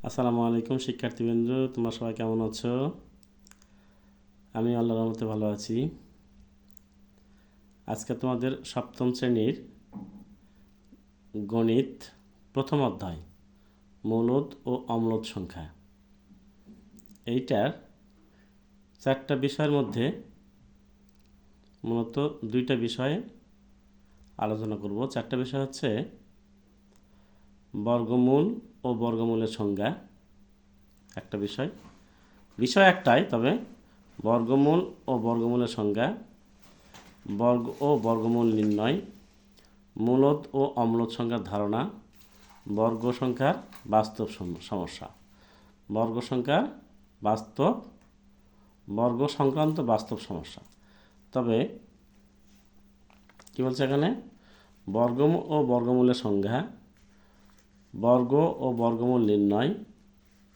আসসালামু আলাইকুম শিক্ষার্থীবৃন্দ, তোমরা সবাই কেমন আছো? আমি আল্লাহর রহমতে ভালো আছি। আজকে তোমাদের সপ্তম শ্রেণীর গণিত প্রথম অধ্যায় মৌলদ ও অম্লদ সংখ্যা, এইটার চারটা বিষয়ের মধ্যে মূলত দুইটা বিষয়ে আলোচনা করব। চারটা বিষয় হচ্ছে বর্গমূল ও বর্গমূলের সংজ্ঞা একটা বিষয়, বিষয় একটাই, তবে বর্গমূল ও বর্গমূলের সংজ্ঞা, বর্গ ও বর্গমূল নির্ণয়, মূলদ ও অম্লদ সংখ্যার ধারণা, বর্গ সংখ্যার বাস্তব সমস্যা, বর্গ সংক্রান্ত বাস্তব সমস্যা। তবে কি বলছে এখানে, বর্গ ও বর্গমূলের সংজ্ঞা, বর্গ ও বর্গমূল নির্ণয়,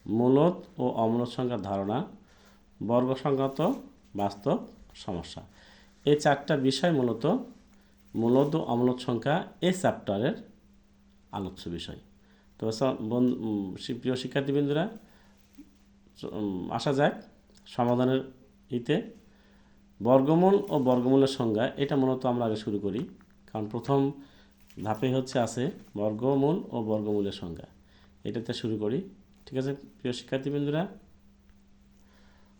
মূলদ ও অম্লদ সংখ্যার ধারণা, বর্গ সংক্রান্ত বাস্তব সমস্যা, এই চারটা বিষয় মূলত মূলদ ও অম্লদ সংখ্যা এই চ্যাপ্টারের আলোচ্য বিষয়। তো প্রিয় শিক্ষার্থীবৃন্দরা, আসা যাক সমাধানের ইতে। বর্গমূল ও বর্গমূলের সংজ্ঞা, এটা মূলত আমরা আগে শুরু করি, কারণ প্রথম ধাপে আছে বর্গমূল ও বর্গমূলের সংজ্ঞা, এটাতে শুরু করি। ঠিক আছে প্রিয় শিক্ষার্থীবৃন্দরা,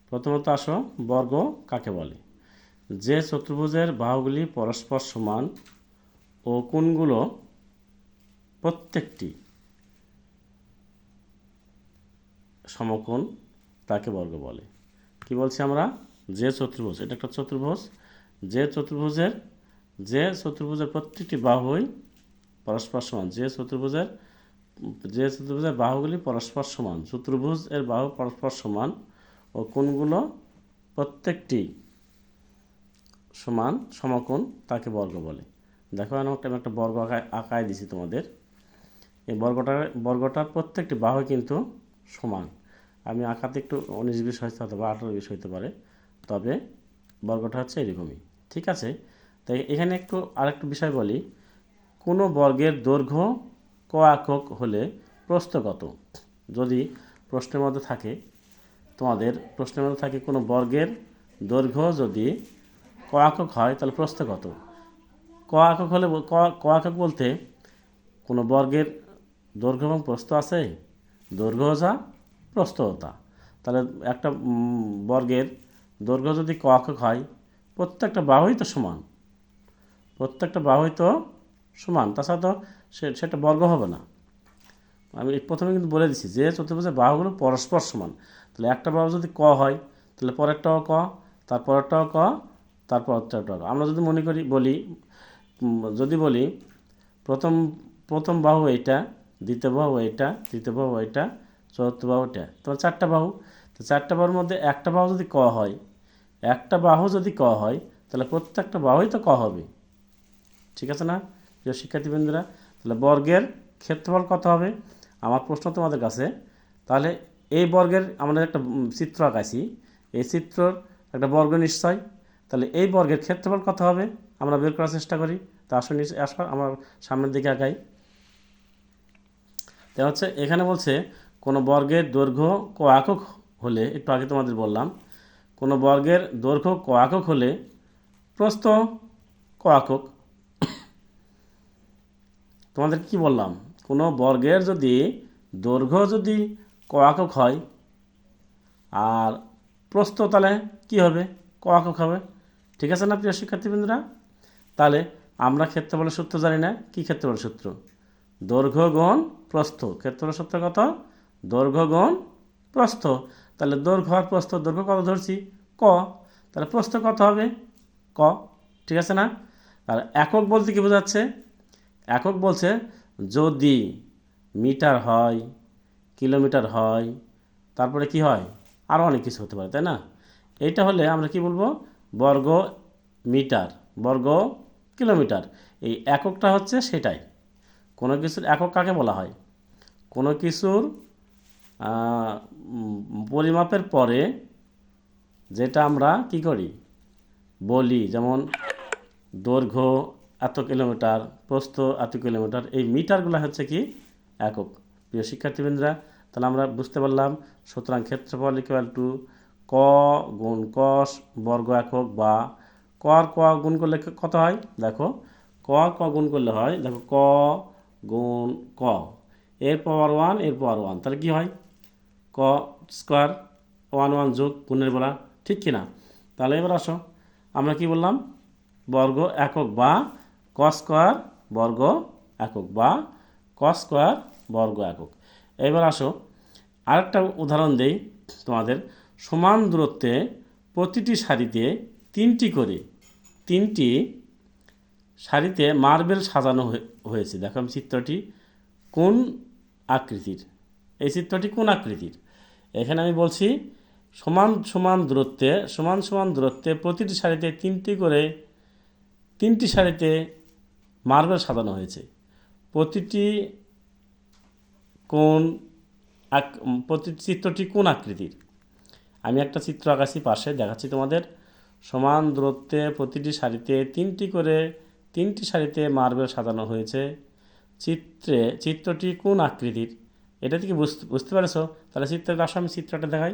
প্রথমত আসো, বর্গ কাকে বলে? যে চতুর্ভুজের বাহুগুলি পরস্পর সমান ও কোণগুলো প্রত্যেকটি সমকোণ তাকে বর্গ বলে। কি বলছি আমরা? যে চতুর্ভুজ, এটা একটা চতুর্ভুজ, যে চতুর্ভুজের প্রত্যেকটি বাহুই পরস্পর সমান, যে চতুর্ভুজের বাহুগুলি পরস্পর সমান, চতুর্ভুজ এর বাহু পরস্পর সমান ও কোণগুলো প্রত্যেকটি সমান সমকোণ তাকে বর্গ বলে। দেখো আমি একটা বর্গ আঁকায় দিছি তোমাদের। এই বর্গটার প্রত্যেকটি বাহু কিন্তু সমান। আমি আঁকাতে একটু 19-20 হতে পারে, 18-20 হতে পারে, তবে বর্গটা হচ্ছে এরকমই। ঠিক আছে, তাই এখানে আরেকটু বিষয় বলি। কোনো বর্গের দৈর্ঘ্য ক একক হলে প্রস্থ কত? যদি প্রশ্নের মধ্যে থাকে, তোমাদের প্রশ্নের মধ্যে থাকে কোনো বর্গের দৈর্ঘ্য যদি ক একক হয় তাহলে প্রস্থ কত? ক একক হলে ক একক বলতে কোনো বর্গের দৈর্ঘ্য এবং প্রস্থ আছে, দৈর্ঘ্য যা প্রস্থও তা। তাহলে একটা বর্গের দৈর্ঘ্য যদি ক একক হয়, প্রত্যেকটা বাহুই তো সমান, তাছাড়া তো সেটা বর্গ হবে না। আমি প্রথমে কিন্তু বলে দিচ্ছি যে চতুর্ভুজের বাহুগুলো পরস্পর সমান, তাহলে একটা বাহু যদি ক হয় তাহলে পরেরটাও ক, তারপরেরটাও ক, তারপরেরটাও ক। আমরা যদি বলি প্রথম বাহু এইটা, দ্বিতীয় বাহু এইটা, তৃতীয় বাহু এইটা, চতুর্থ বাহু এটা, তোমার চারটা বাহু। তো চারটা বাহুর মধ্যে একটা বাহু যদি ক হয়, তাহলে প্রত্যেকটা বাহুই তো ক হবে। ঠিক আছে না প্রিয় শিক্ষার্থীবৃন্দরা? তাহলে বর্গের ক্ষেত্রফল কত হবে? আমার প্রশ্ন তোমাদের কাছে, তাহলে এই বর্গের আমাদের একটা চিত্র আঁকাইছি, এই চিত্রর একটা বর্গ নিশ্চয়, তাহলে এই বর্গের ক্ষেত্রফল কত হবে আমরা বের করার চেষ্টা করি। তা আসলে আমার সামনের দিকে আঁকাই। তা হচ্ছে এখানে বলছে কোনো বর্গের দৈর্ঘ্য ক একক হলে, একটু আগে তোমাদের বললাম, কোনো বর্গের দৈর্ঘ্য ক একক হলে প্রস্থ ক একক। তোমাদের কি বললাম, কোনো বর্গের দৈর্ঘ্য যদি ক একক হয় আর প্রস্থ তাহলে কি হবে? ক একক হবে। ঠিক আছে না প্রিয় শিক্ষার্থীবৃন্দরা? তাহলে আমরা ক্ষেত্রফলের সূত্র জানি না। কি ক্ষেত্রফলের সূত্র? দৈর্ঘ্য গুণ প্রস্থ। ক্ষেত্রফলের সূত্র কত? দৈর্ঘ্য গুণ প্রস্থ। তাহলে দৈর্ঘ্য আর প্রস্থ, দৈর্ঘ্য কত ধরছি? ক, তাহলে প্রস্থ কত হবে? ক। ঠিক আছে না? আর একক বলতে কি বোঝাচ্ছে? একক বলছে যদি মিটার হয়, কিলোমিটার হয়, তারপরে কি হয়, আরও অনেক কিছু হতে পারে, তাই না? এইটা হলে আমরা কি বলবো? বর্গ মিটার, বর্গ কিলোমিটার। এই এককটা হচ্ছে সেটাই। কোনো কিছুর একক কাকে বলা হয়? কোনো কিছুর পরিমাপের পরে যেটা আমরা কি করি বলি, যেমন দৈর্ঘ্য এত কিলোমিটার, প্রস্থ এত কিলোমিটার, এই মিটারগুলো হচ্ছে কি একক। প্রিয় শিক্ষার্থীবৃন্দরা, তাহলে আমরা বুঝতে পারলাম, সুতরাং ক্ষেত্রফল ইকুয়াল টু ক গুণ কস বর্গ একক, বা ক আর ক গুণ করলে কত হয় দেখো, ক আর ক গুণ করলে হয় দেখো ক গুণ ক, এর পাওয়ার 1 এর পাওয়ার 1, তাহলে কি হয় ক স্কোয়ার, 1 1 যোগ গুণের বেলা, ঠিক কিনা? তাহলে এবার আসো আমরা কি বললাম, বর্গ একক বা ক স্কোয়ার বর্গ একক, বা ক স্কোয়ার বর্গ একক। এবার আসো আরেকটা উদাহরণ দেই তোমাদের। সমান দূরত্বে প্রতিটি সারিতে তিনটি সারিতে মার্বেল সাজানো হয়েছে। দেখো আমি চিত্রটি কোন আকৃতির, এই চিত্রটি কোন আকৃতির? এখানে আমি বলছি সমান দূরত্বে প্রতিটি সারিতে তিনটি সারিতে মার্বেল সাজানো হয়েছে। চিত্রটি কোন আকৃতির? আমি একটা চিত্র আঁকাছি, পাশে দেখাচ্ছি তোমাদের। সমান দূরত্বে প্রতিটি সারিতে তিনটি সারিতে মার্বেল সাজানো হয়েছে। চিত্রটি কোন আকৃতির? এটা থেকে বুঝতে পারছো? তাহলে চিত্রটা আসো, আমি চিত্রটা দেখাই।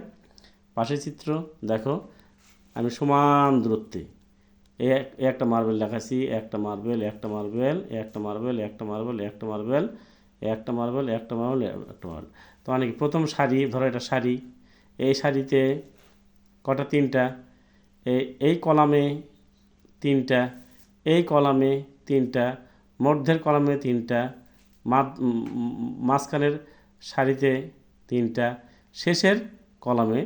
পাশের চিত্র দেখো, আমি সমান দূরত্বে একটা মার্বেল দেখাচ্ছি, একটা মার্বেল, তো অনেক প্রথম সারি ধরো, এটা সারি, এই সারিতে কটা? তিনটা। এই কলামে তিনটা, এই কলামে তিনটা, মধ্যের কলামে তিনটা, মাঝখানের সারিতে তিনটা, শেষের কলামে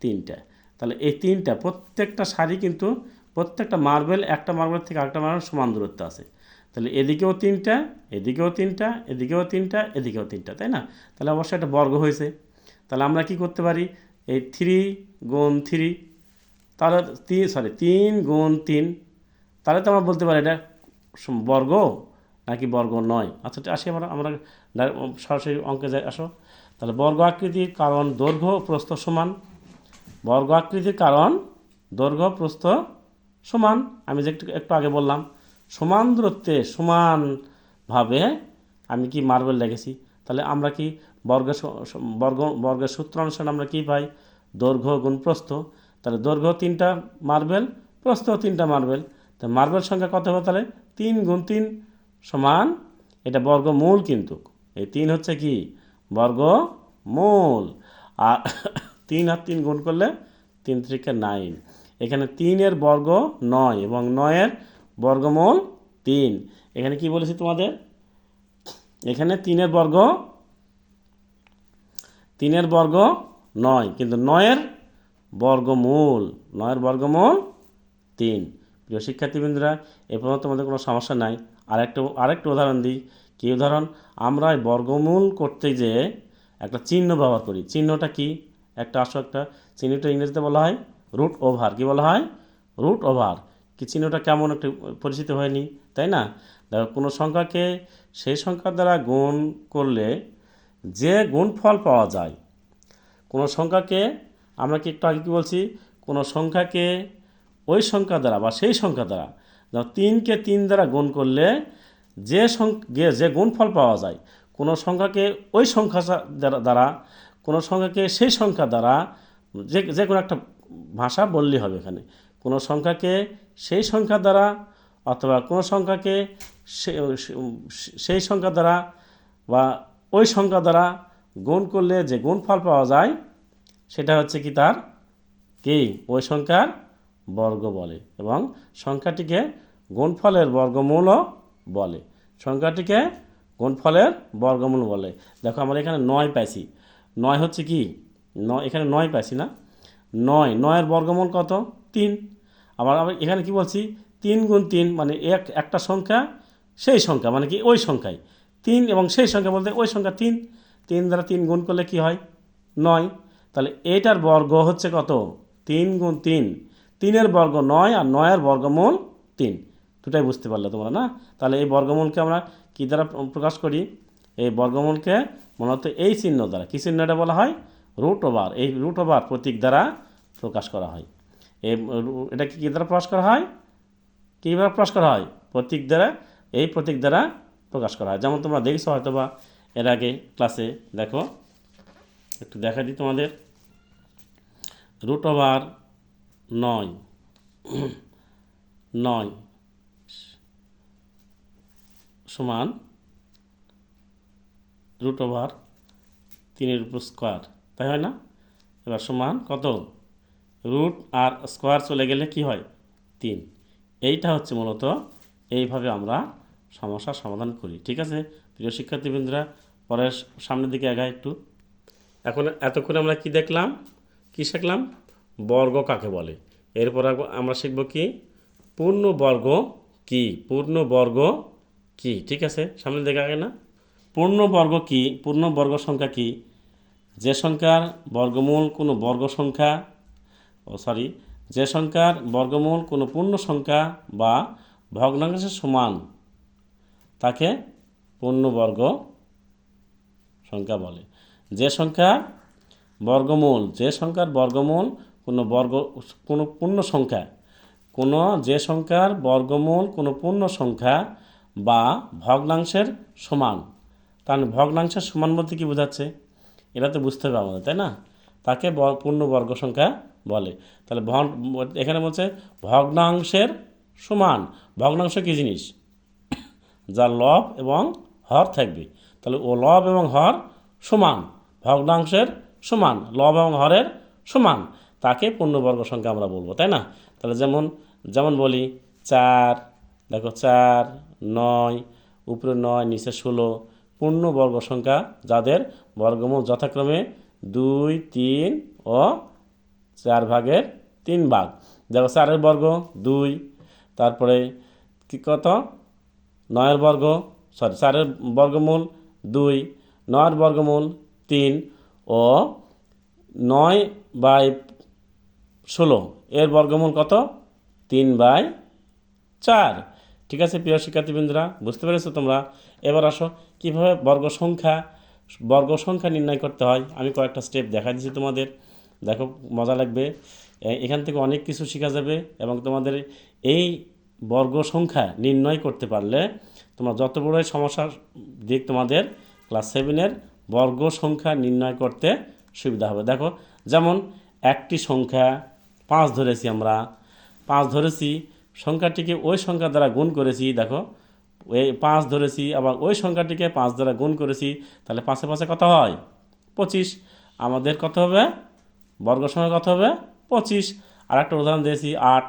তিনটা। তাহলে এই তিনটা প্রত্যেকটা সারি কিন্তু প্রত্যেকটা মার্বেল একটা মার্বেল থেকে আরেকটা মার্বেল সমান দূরত্ব আছে। তাহলে এদিকেও তিনটা, এদিকেও তিনটা, এদিকেও তিনটা, এদিকেও তিনটা, তাই না? তাহলে অবশ্যই একটা বর্গ হয়েছে। তাহলে আমরা কি করতে পারি, এই 3 গুণ 3, তাহলে 3 গুণ 3, তাহলে তো আমরা বলতে পারি এটা বর্গ নাকি বর্গ নয়। আচ্ছা আসি আমরা সরাসরি অঙ্কে যাই, আসো। তাহলে বর্গ আকৃতির কারণ দৈর্ঘ্য প্রস্থ সমান, বর্গ আকৃতির কারণ দৈর্ঘ্য প্রস্থ সমান। আমি যে একটু আগে বললাম, সমান দূরত্বে সমানভাবে আমি কি মার্বেল রেখেছি। তাহলে আমরা কি বর্গের সূত্র অনুসারে আমরা কি পাই, দৈর্ঘ্য গুণ প্রস্থ। তাহলে দৈর্ঘ্য 3টা মার্বেল, প্রস্থ 3টা মার্বেল, তো মার্বেল সংখ্যা কত হবে? তাহলে 3 গুণ 3 সমান, এটা বর্গমূল, কিন্তু এই 3 হচ্ছে কি বর্গমূল, আর 3 আর 3 গুণ করলে 3 3 9, এখানে 3-এর বর্গ 9 এবং 9-এর বর্গমূল 3। এখানে কি বলেছি তোমাদের, এখানে 3-এর বর্গ 9, কিন্তু 9-এর বর্গমূল 3। প্রিয় শিক্ষার্থীবৃন্দরা, এ পর্যন্ত তোমাদের কোনো সমস্যা নাই। আরেকটা উদাহরণ দিই। কি উদাহরণ? আমরা বর্গমূল করতে যে একটা চিহ্ন ব্যবহার করি। চিহ্নটা কি? একটা চিহ্নটা ইংরেজিতে বলা হয় রুট ওভার। কি বলা হয়? Root over. কি চিহ্নটা কেমন একটু পরিচিত হয়নি, তাই না? দেখো, কোনো সংখ্যাকে সেই সংখ্যার দ্বারা গুণ করলে যে গুণফল পাওয়া যায়, কোনো সংখ্যাকে আমরা কি একটু আগে কি বলছি, কোনো সংখ্যাকে ওই সংখ্যা দ্বারা বা সেই সংখ্যা দ্বারা, 3কে 3 দ্বারা গুণ করলে যে গুণফল পাওয়া যায়, কোনো সংখ্যাকে ওই সংখ্যা দ্বারা, কোনো সংখ্যাকে সেই সংখ্যা দ্বারা, যে কোনো একটা ভাষা বললেই হবে। এখানে কোনো সংখ্যাকে সেই সংখ্যা দ্বারা অথবা কোনো সংখ্যাকে সেই সংখ্যা দ্বারা বা ওই সংখ্যা দ্বারা গুণ করলে যে গুণফল পাওয়া যায়, সেটা হচ্ছে কি তার কি ওই সংখ্যার বর্গ বলে, এবং সংখ্যাটিকে গুণফলের বর্গমূলও বলে। সংখ্যাটিকে গুণফলের বর্গমূল বলে। দেখো, আমরা এখানে 9 পাইছি। 9 হচ্ছে কি, এখানে 9 পাইছি না? 9-এর বর্গমূল কত? 3। আবার এখানে কি বলছি, 3 গুণ 3, মানে একটা সংখ্যা সেই সংখ্যা, মানে কি ওই সংখ্যায় 3, এবং সেই সংখ্যা বলতে ওই সংখ্যা 3। 3 দ্বারা 3 গুণ করলে কি হয়? 9। তাহলে এইটার বর্গ হচ্ছে কত? 3 গুণ 3। 3-এর বর্গ 9, আর 9-এর বর্গমূল 3। দুটাই বুঝতে পারলে তোমরা, না? তাহলে এই বর্গমূলকে আমরা কী দ্বারা প্রকাশ করি? এই বর্গমূলকে মূলত এই চিহ্ন দ্বারা, কী চিহ্নটা বলা হয়? Root over. এই রুট ওভার প্রতীক দ্বারা প্রকাশ করা হয়। এটা কী দ্বারা প্রকাশ করা হয়? কীভাবে প্রকাশ করা হয়? প্রতীক দ্বারা। এই প্রতীক দ্বারা প্রকাশ করা হয়। যেমন তোমরা দেখছো হয়তো বা এর আগে ক্লাসে, দেখো একটু দেখা দিই তোমাদের। √9 9 সমান √3 স্কোয়ার, তাই হয় না? এবার সমান কত? রুট আর স্কোয়ার চলে গেলে কি হয়? 3। এইটা হচ্ছে মূলত এইভাবে আমরা সমস্যার সমাধান করি। ঠিক আছে প্রিয় শিক্ষার্থীবৃন্দরা, পরের সামনের দিকে আগাই একটু। এখন এতক্ষণ আমরা কি দেখলাম, কি শিখলাম? বর্গ কাকে বলে। এরপর আমরা শিখব কি? পূর্ণবর্গ কি। পূর্ণবর্গ কি, ঠিক আছে? সামনের দিকে আগে না? পূর্ণবর্গ কি? পূর্ণবর্গ সংখ্যা কি? যে সংখ্যার বর্গমূল কোনো বর্গ সংখ্যা যে সংখ্যার বর্গমূল কোনো পূর্ণ সংখ্যা বা ভগ্নাংশের সমান তাকে পূর্ণবর্গ সংখ্যা বলে। যে সংখ্যার বর্গমূল কোনো পূর্ণ সংখ্যা, যে সংখ্যার বর্গমূল কোনো পূর্ণ সংখ্যা বা ভগ্নাংশের সমান। তাহলে ভগ্নাংশের সমান বলতে কী বোঝাচ্ছে? এটা তো বুঝতে হবে আমাদের, তাই না? তাকে পূর্ণবর্গ সংখ্যা বলে। তাহলে এখানে বলছে ভগ্নাংশের সমান। ভগ্নাংশ কী জিনিস? যার লব এবং হর থাকবে। তাহলে ও লব এবং হর সমান, ভগ্নাংশের সমান, লব এবং হরের সমান, তাকে পূর্ণবর্গ সংখ্যা আমরা বলবো, তাই না? তাহলে যেমন বলি 4, দেখো 4, 9, উপরে 9, নিচে 16 পূর্ণবর্গ সংখ্যা যাদের বর্গমূল যথাক্রমে 2, 3 ও 4/3 দেখো 4-এর বর্গ 2, তারপরে কি কত? 9-এর বর্গ 4-এর বর্গমূল 2, 9-এর বর্গমূল 3 ও 9/16 এর বর্গমূল কত? 3/4। ঠিক আছে প্রিয় শিক্ষার্থীবৃন্দরা, বুঝতে পেরেছো তোমরা? এবার আসো কীভাবে বর্গ সংখ্যা নির্ণয় করতে হয়। আমি কয়েকটা স্টেপ দেখা দিচ্ছি তোমাদের, দেখো মজা লাগবে। এখান থেকে অনেক কিছু শেখা যাবে এবং তোমাদের এই বর্গ সংখ্যা নির্ণয় করতে পারলে তোমরা যত বড়ই সমস্যার দিক তোমাদের ক্লাস 7-এর বর্গ সংখ্যা নির্ণয় করতে সুবিধা হবে। দেখো যেমন একটি সংখ্যা 5 ধরেছি, আমরা 5 ধরেছি, সংখ্যাটিকে ওই সংখ্যা দ্বারা গুণ করেছি। দেখো এই 5 ধরেছি, আবার ওই সংখ্যাটিকে 5 দ্বারা গুণ করেছি, তাহলে 5-এ 5-এ কত হয়? 25। আমাদের কত হবে? বর্গ সংখ্যা কত হবে? 25। আর একটা উদাহরণ দিয়েছি 8,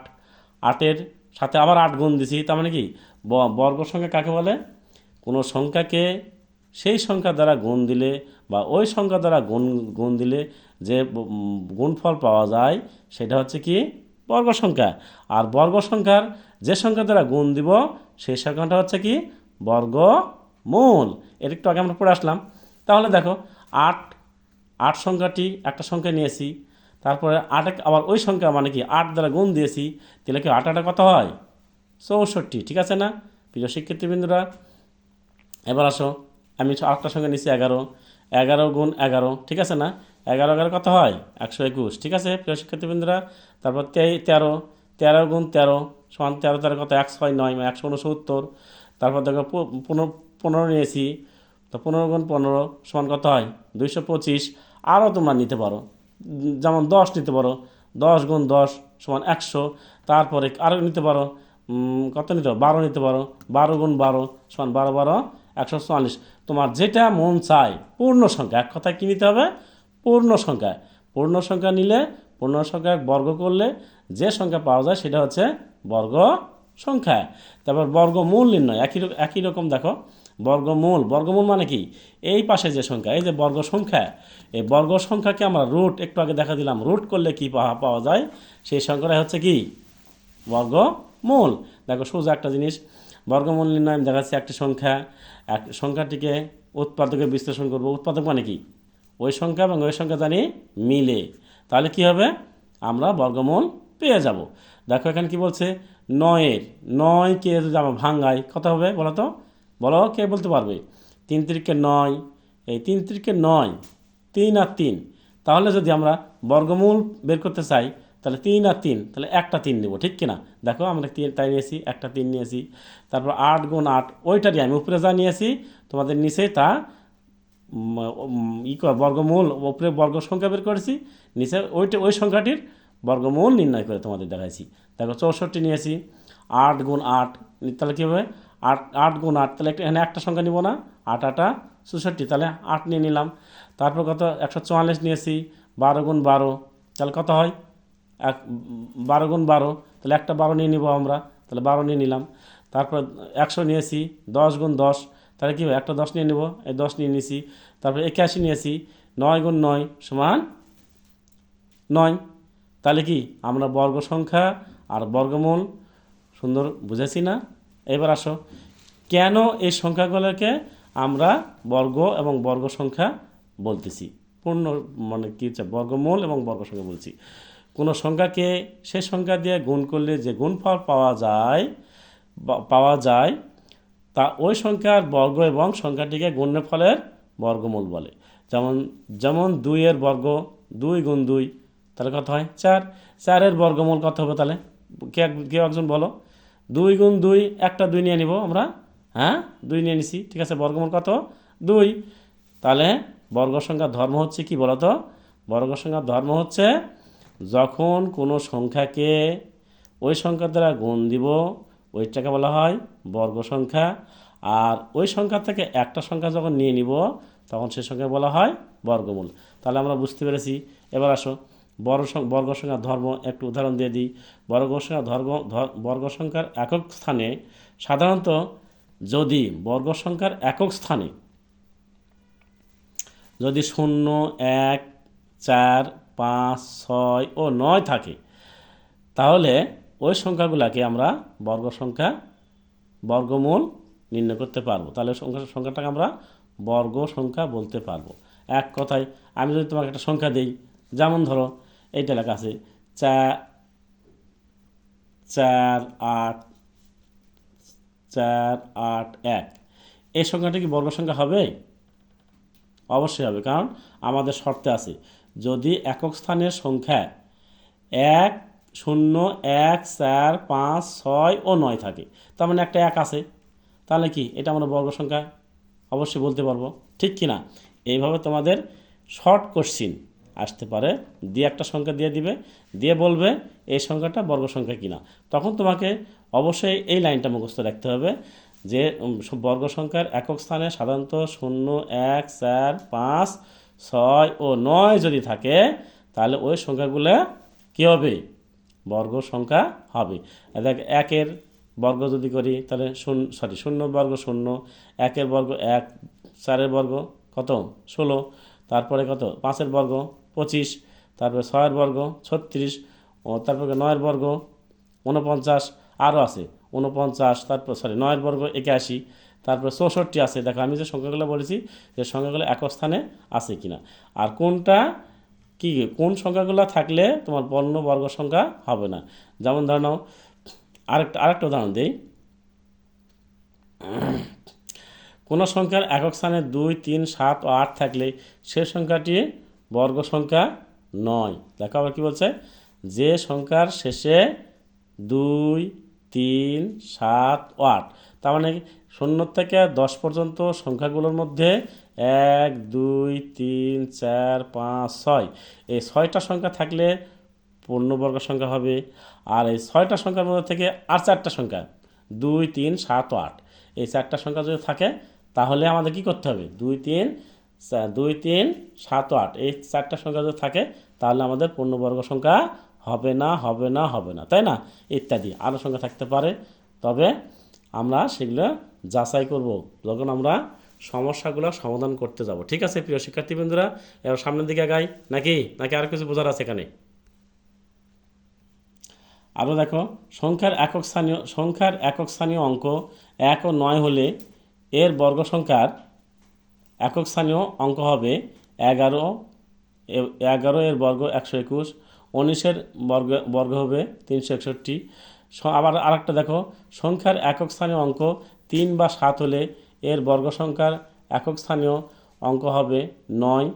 8-এর সাথে আবার 8 গুণ দিছি, তার মানে কি বর্গ সংখ্যা কাকে বলে? কোনো সংখ্যাকে সেই সংখ্যা দ্বারা গুণ দিলে বা ওই সংখ্যা দ্বারা গুণ দিলে যে গুণফল পাওয়া যায় সেটা হচ্ছে কি? বর্গ সংখ্যা। আর বর্গ সংখ্যার যে সংখ্যা দ্বারা গুণ দিব সেই সংখ্যাটা হচ্ছে কি? বর্গমূল। এটা একটু আগে আমরা পড়ে আসলাম। তাহলে দেখো 8 সংখ্যাটি একটা সংখ্যা নিয়েছি, তারপরে 8 আবার ওই সংখ্যা মানে কি 8 দ্বারা গুণ দিয়েছি, তাহলে কি 8 কত হয়? 64। ঠিক আছে না প্রিয় শিক্ষার্থীবৃন্দরা? এবার আসো আমি আরেকটা সংখ্যা নিয়েছি 11, 11 গুণ 11, ঠিক আছে না? 11 কত হয়? 121। ঠিক আছে প্রিয় শিক্ষার্থীবৃন্দরা? তারপর 13, 13 গুণ 13 সমান 13 কত? 169 মানে 169। তারপর দেখো 15 নিয়েছি, তো 15 গুণ 15 সমান কত হয়? 225। আরও তোমরা নিতে পারো, যেমন 10 নিতে পারো, 10 গুণ 10 সমান 100। তারপরে আরও নিতে পারো, কত নিতে পারো? 12 নিতে পারো, 12 গুণ 12 সমান 12 12 144। তোমার যেটা মন চায় পূর্ণ সংখ্যা, এক কথায় কী নিতে হবে? পূর্ণ সংখ্যা। পূর্ণ সংখ্যা নিলে, পূর্ণ সংখ্যা বর্গ করলে যে সংখ্যা পাওয়া যায় সেটা হচ্ছে বর্গ সংখ্যা। তারপর বর্গমূল নির্ণয় একই রকম। দেখো বর্গমূল মানে কি? এই পাশে যে সংখ্যা, এই যে বর্গ সংখ্যা, এই বর্গ সংখ্যাকে আমরা রুট, একটু আগে দেখা দিলাম, রুট করলে কি পাওয়া যায় সেই সংখ্যাটা হচ্ছে কি? বর্গমূল। দেখো সোজা একটা জিনিস, বর্গমূল নির্ণয় আমি দেখাচ্ছি। একটি সংখ্যাটিকে উৎপাদকে বিশ্লেষণ করব। উৎপাদক মানে কি? ওই সংখ্যা এবং ওই সংখ্যা জানি মিলে, তাহলে কি হবে? আমরা বর্গমূল পেয়ে যাব। দেখো এখানে কি বলছে? 9কে যদি আমরা ভাঙাই কত হবে বলো তো? বলো, কে বলতে পারবে? 3 3-কে 9, এই 3 3-কে 9, 3 আর 3। তাহলে যদি আমরা বর্গমূল বের করতে চাই তাহলে 3 আর 3, তাহলে একটা 3 নেব, ঠিক কিনা? দেখো আমরা তাই নিয়েছি, একটা 3 নিয়েছি। তারপর 8 গুণ 8, ওইটারই আমি উপরে যা নিয়েছি তোমাদের নিচে তা বর্গমূল উপরে বর্গ সংখ্যা বের করেছি, নিচে ওই সংখ্যাটির বর্গমূল নির্ণয় করে তোমাদের দেখাইছি। দেখো 64 নিয়েছি, 8 গুণ 8, তাহলে কী হবে 8 8 গুণ 8, তাহলে এখানে একটা সংখ্যা নিব না, 8 8 64, তাহলে 8 নিয়ে নিলাম। তারপর কত 144 নিয়েছি, 12 গুণ 12, তাহলে কত হয় 12 গুণ 12, তাহলে একটা 12 নিয়ে নিব আমরা, তাহলে 12 নিয়ে নিলাম। তারপর 100 নিয়েছি, 10 গুণ 10, তাহলে কী হবে একটা 10 নিয়ে নেব, এই 10 নিয়ে নিয়েছি। তারপর 81 নিয়েছি, 9 গুণ 9 সমান 9, তাহলে কি আমরা বর্গ সংখ্যা আর বর্গমূল সুন্দর বুঝেছি না? এবার আসো, কেন এই সংখ্যাগুলোকে আমরা বর্গ এবং বর্গ সংখ্যা বলতেছি, পূর্ণ মানে কী হচ্ছে বর্গমূল এবং বর্গ সংখ্যা বলছি। কোনো সংখ্যাকে সে সংখ্যা দিয়ে গুণ করলে যে গুণফল পাওয়া যায় তা ওই সংখ্যার বর্গ এবং সংখ্যাটিকে গুণফলের বর্গমূল বলে। যেমন যেমন 2 এর বর্গ 2 গুণ 2, তাহলে কত হয় 4, 4 বর্গমূল কত হবে তাহলে কে একজন বলো? 2 গুণ 2, একটা 2 নিয়ে নিব আমরা, হ্যাঁ 2 নিয়ে নিছি, ঠিক আছে, বর্গমূল কত 2। তাহলে বর্গ সংখ্যার ধর্ম হচ্ছে কি বলো তো? বর্গ সংখ্যার ধর্ম হচ্ছে যখন কোনো সংখ্যাকে ওই সংখ্যা দ্বারা গুণ দিব ওইটাকে বলা হয় বর্গ সংখ্যা, আর ওই সংখ্যা থেকে একটা সংখ্যা যখন নিয়ে নিব তখন সেই সংখ্যা বলা হয় বর্গমূল। তাহলে আমরা বুঝতে পেরেছি। এবার আসো বর্গ সংখ্যার ধর্ম একটু উদাহরণ দিয়ে দিই। বর্গ সংখ্যার একক স্থানে সাধারণত যদি বর্গ সংখ্যার একক স্থানে যদি 0 1 4 5 6 ও 9 থাকে তাহলে ওই সংখ্যাগুলোকে আমরা বর্গমূল নির্ণয় করতে পারবো। তাহলে সংখ্যাটাকে আমরা বর্গ সংখ্যা বলতে পারবো। এক কথায় আমি যদি তোমাকে একটা সংখ্যা দিই, যেমন ধরো এইটা লেখা আছে 4 4 8 4 8 1, এই সংখ্যাটা কি বর্গ সংখ্যা হবে? অবশ্যই হবে, কারণ আমাদের শর্তে আছে যদি একক স্থানের সংখ্যা 1 0 1 4 5 6 ও 9 থাকে, তার মানে একটা 1 আছে, তাহলে কি এটা আমরা বর্গ সংখ্যা অবশ্যই বলতে পারবো, ঠিক কি না? এইভাবে তোমাদের শর্ট কোশ্চিন আসতে পারে, দিয়ে একটা সংখ্যা দিয়ে দিবে, দিয়ে বলবে এই সংখ্যাটা বর্গ সংখ্যা কিনা। তখন তোমাকে অবশ্যই এই লাইনটা মুখস্থ রাখতে হবে যে বর্গ সংখ্যার একক স্থানে সাধারণত 0 1 4 5 6 ও 9 যদি থাকে তাহলে ওই সংখ্যাগুলো কী হবে? বর্গ সংখ্যা হবে। দেখ 1 বর্গ যদি করি তাহলে 0 বর্গ 0, 1 বর্গ 1, 4 বর্গ কত 16, তারপরে কত 5 বর্গ 25, তারপরে 6 বর্গ 36, ও তারপরে 9 বর্গ 49, আরও আছে 49, তারপর 9 বর্গ 81, তারপর 64 আছে। দেখো আমি যে সংখ্যাগুলো বলেছি যে সংখ্যাগুলো একক স্থানে আছে কিনা, আর কোন সংখ্যাগুলো থাকলে তোমার পূর্ণ বর্গ সংখ্যা হবে না। যেমন ধরে নাও আরেকটা উদাহরণ দিই। কোনো সংখ্যার একক স্থানে 2 3 7 ও 8 থাকলে সে সংখ্যাটি বর্গ সংখ্যা নয়। দেখো আবার কী বলছে, যে সংখ্যার শেষে 2 3 7 ও 8, তার মানে 0 থেকে 10 পর্যন্ত সংখ্যাগুলোর মধ্যে 1 2 3 4 5 6 এই 6টা সংখ্যা থাকলে পূর্ণবর্গ সংখ্যা হবে। আর এই 6টা সংখ্যার মধ্যে থেকে আর 4টা সংখ্যা 2 3 7 ও 8, এই 4টা সংখ্যা যদি থাকে তাহলে আমাদের কি করতে হবে 2 3 7 ও 8, এই 4টা সংখ্যা যদি থাকে তাহলে আমাদের পূর্ণবর্গ সংখ্যা হবে না, তাই না? ইত্যাদি আরও সংখ্যা থাকতে পারে, তবে আমরা সেগুলো যাচাই করব যখন আমরা সমস্যাগুলো সমাধান করতে যাব। ঠিক আছে প্রিয় শিক্ষার্থীবৃন্দরা, এবার সামনের দিকে আগাই নাকি আর কিছু বোঝার আছে এখানে? আরও দেখো, সংখ্যার একক স্থানীয় অঙ্ক 1 ও 9 হলে এর বর্গ সংখ্যার একক স্থানীয় অঙ্ক হবে 11 এর বর্গ 121, 19 এর বর্গ হবে 361। আবার আরেকটা দেখো, সংখ্যার একক স্থানীয় অঙ্ক 3 বা 7 হলে এর বর্গ সংখ্যার একক স্থানীয় অঙ্ক হবে 9,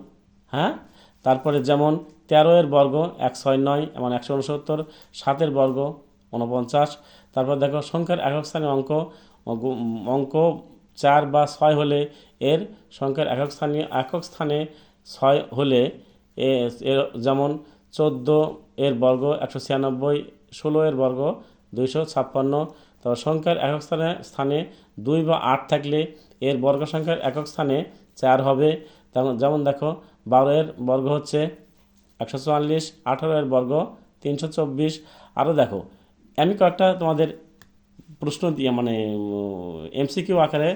হ্যাঁ। তারপরে যেমন 13 এর বর্গ 169 এমন 169, 7 এর বর্গ 49। তারপর দেখো সংখ্যার একক স্থানীয় অঙ্ক 4 বা 6 হলে এর সংখ্যার একক স্থানে 6 হলে এর যেমন 14 এর বর্গ 196, 16 এর বর্গ 256। তবে সংখ্যার একক স্থানে 2 বা 8 থাকলে এর বর্গ সংখ্যার একক স্থানে 4 হবে। যেমন দেখো 12 এর বর্গ হচ্ছে 144, 18 এর বর্গ 324। আরও দেখো আমি কয়েকটা তোমাদের প্রশ্ন দিয়ে মানে এমসিকিউ আকারে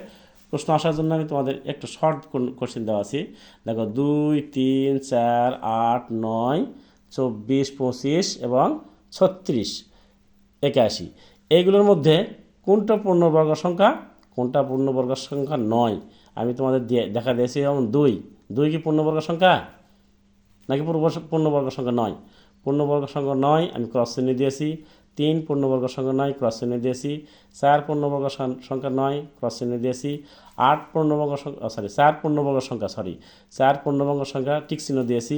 প্রশ্ন আসার জন্য আমি তোমাদের একটু শর্ট কোশ্চেন দেওয়া আছি। দেখো 2, 3, 4, 8, 9, 24, 25 এবং 36, 81 এইগুলোর মধ্যে কোনটা পূর্ণবর্গ সংখ্যা, কোনটা পূর্ণবর্গ সংখ্যা নয় আমি তোমাদের দেখা দিয়েছি। যেমন 2 কি পূর্ণবর্গ সংখ্যা নাকি পূর্ণবর্গ সংখ্যা নয়? পূর্ণবর্গ সংখ্যা নয়, আমি ক্রস চিহ্ন দিয়েছি। 3 পূর্ণবর্গ সংখ্যা নয়, ক্রস চিহ্ন দিয়েছি। 4 পূর্ণবর্গ সংখ্যা নয়, ক্রস চিহ্ন দিয়েছি। 4 পূর্ণবর্গ সংখ্যা টিক চিহ্ন দিয়েছি।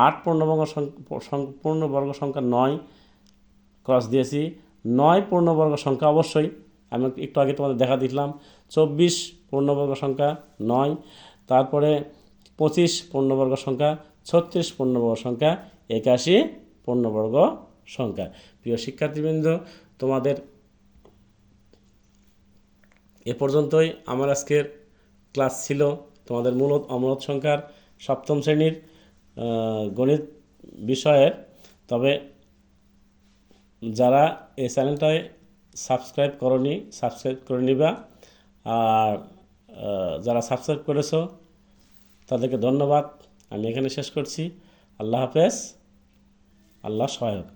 8 পূর্ণবর্গ সংখ্যা 9, ক্রস দিয়েছি। 9 পূর্ণবর্গ সংখ্যা অবশ্যই আমি একটু আগে তোমাদের দেখা দিলাম। 24 পূর্ণবর্গ সংখ্যা 9, তারপরে 25 পূর্ণবর্গ সংখ্যা, 36 পূর্ণবর্গ সংখ্যা, 81 পূর্ণবর্গ সংখ্যা। প্রিয় শিক্ষার্থীবৃন্দ, তোমাদের এ পর্যন্তই আমার আজকের ক্লাস ছিল তোমাদের অমূলত সংখ্যার 7ম শ্রেণীর গণিত বিষয়ের। তবে যারা এই চ্যানেলটায় সাবস্ক্রাইব করনি সাবস্ক্রাইব করে নিবা, আর যারা সাবস্ক্রাইব করেছো তাদেরকে ধন্যবাদ। আমি এখানে শেষ করছি। আল্লাহ হাফেজ, আল্লাহ সহায়ক।